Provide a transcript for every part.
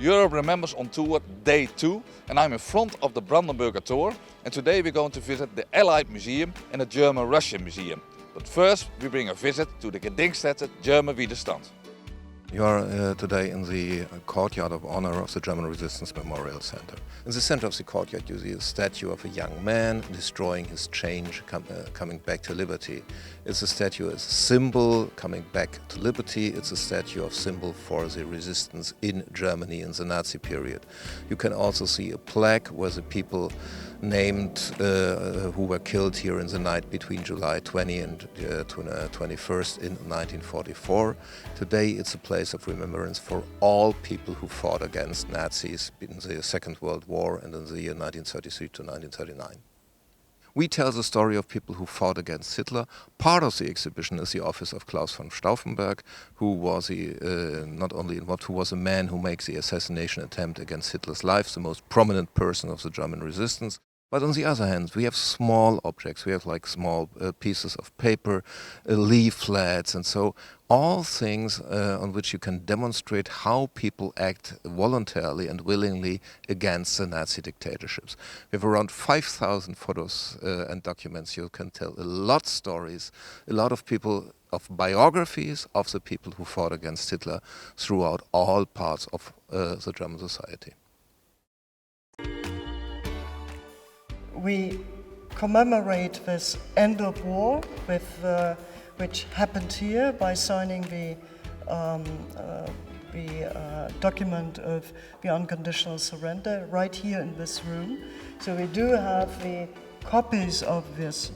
Europe Remembers on tour day 2, and I'm in front of the Brandenburger Tor, and today we're going to visit the Allied Museum and the German-Russian Museum. But first we bring a visit to the Gedenkstätte German Widerstand. You are today in the courtyard of honor of the German Resistance Memorial Center. In the center of the courtyard you see a statue of a young man destroying his chain, coming back to liberty. It's a statue as a symbol coming back to liberty. It's a statue of symbol for the resistance in Germany in the Nazi period. You can also see a plaque where the people named who were killed here in the night between July 20 and 21st in 1944. Today it's a place of remembrance for all people who fought against Nazis in the Second World War and in the year 1933 to 1939. We tell the story of people who fought against Hitler. Part of the exhibition is the office of Klaus von Stauffenberg, who was not only involved, who was a man who makes the assassination attempt against Hitler's life, the most prominent person of the German resistance. But on the other hand, we have small objects. We have like small pieces of paper, leaflets, and so all things on which you can demonstrate how people act voluntarily and willingly against the Nazi dictatorships. We have around 5,000 photos and documents. You can tell a lot of stories, a lot of people, of biographies of the people who fought against Hitler throughout all parts of the German society. We commemorate this end of war which happened here by signing the document of the unconditional surrender right here in this room. So we do have the copies of this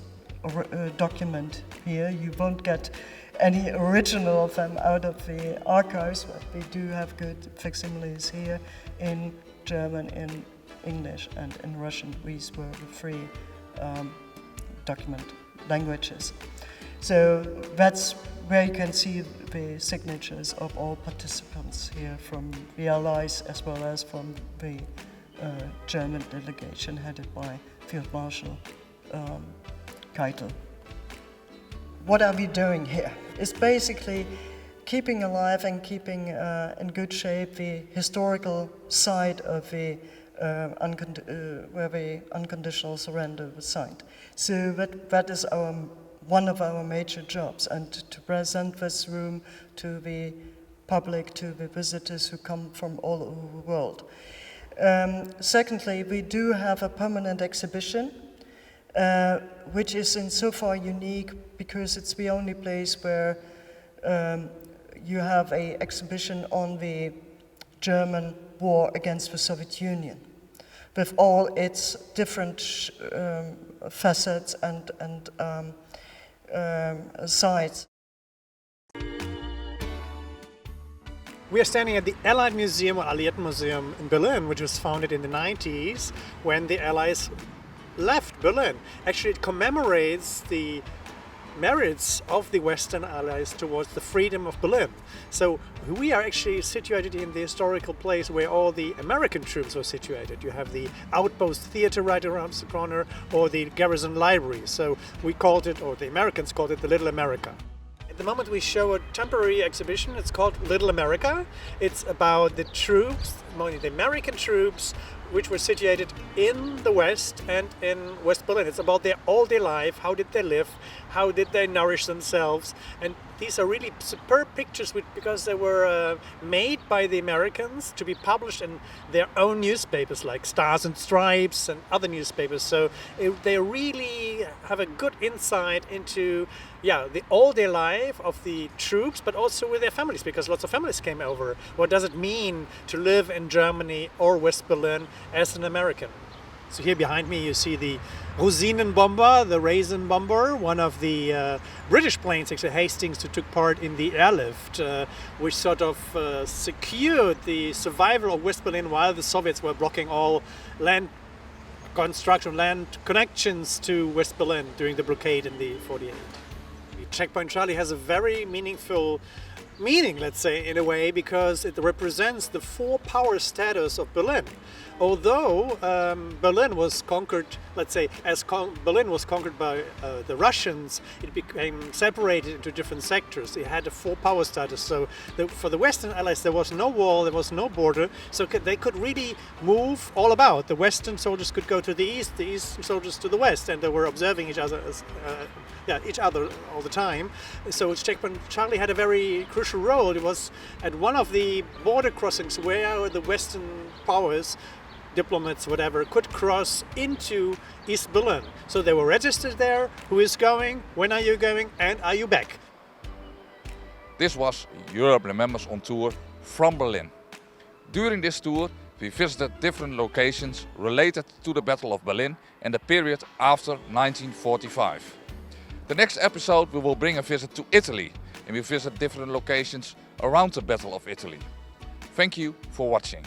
document here. You won't get any original of them out of the archives, but we do have good facsimiles here in German, in English and in Russian. These were the three document languages. So that's where you can see the signatures of all participants here from the Allies as well as from the German delegation headed by Field Marshal Keitel. What are we doing here? It's basically keeping alive and keeping in good shape the historical side of the where the unconditional surrender was signed. So that is one of our major jobs, and to present this room to the public, to the visitors who come from all over the world. Secondly, we do have a permanent exhibition, which is in so far unique because it's the only place where you have an exhibition on the German war against the Soviet Union, with all its different facets and sides. We are standing at the Allied Museum, or Alliierten Museum in Berlin, which was founded in the 90s when the Allies left Berlin. Actually, it commemorates the merits of the Western Allies towards the freedom of Berlin. So we are actually situated in the historical place where all the American troops were situated. You have the Outpost Theater right around the corner, or the Garrison Library. So we called it, or the Americans called it, the Little America. At the moment we show a temporary exhibition. It's called Little America. It's about the troops, mainly the American troops, which were situated in the West and in West Berlin. It's about their all-day life. How did they live? How did they nourish themselves? And these are really superb pictures because they were made by the Americans to be published in their own newspapers like Stars and Stripes and other newspapers. So they really have a good insight into the all-day life of the troops, but also with their families, because lots of families came over. What does it mean to live in Germany or West Berlin as an American? So here behind me you see the Rosinenbomber, the Raisin Bomber, one of the British planes, actually Hastings, who took part in the airlift, which sort of secured the survival of West Berlin while the Soviets were blocking all land construction, land connections to West Berlin during the blockade in the 48. Checkpoint Charlie has a very meaningful meaning, let's say, in a way, because it represents the four power status of Berlin. Although Berlin was conquered, let's say, Berlin was conquered by the Russians, it became separated into different sectors. It had a four power status. So for the Western Allies, there was no wall, there was no border, so they could really move all about. The Western soldiers could go to the Eastern soldiers to the West, and they were observing each other each other all the time. So Checkpoint Charlie had a very crucial role. It was at one of the border crossings where the Western powers, diplomats, whatever, could cross into East Berlin. So they were registered there. Who is going? When are you going? And are you back? This was Europe Remembers on tour from Berlin. During this tour, we visited different locations related to the Battle of Berlin and the period after 1945. The next episode we will bring a visit to Italy and we visit different locations around the Battle of Italy. Thank you for watching.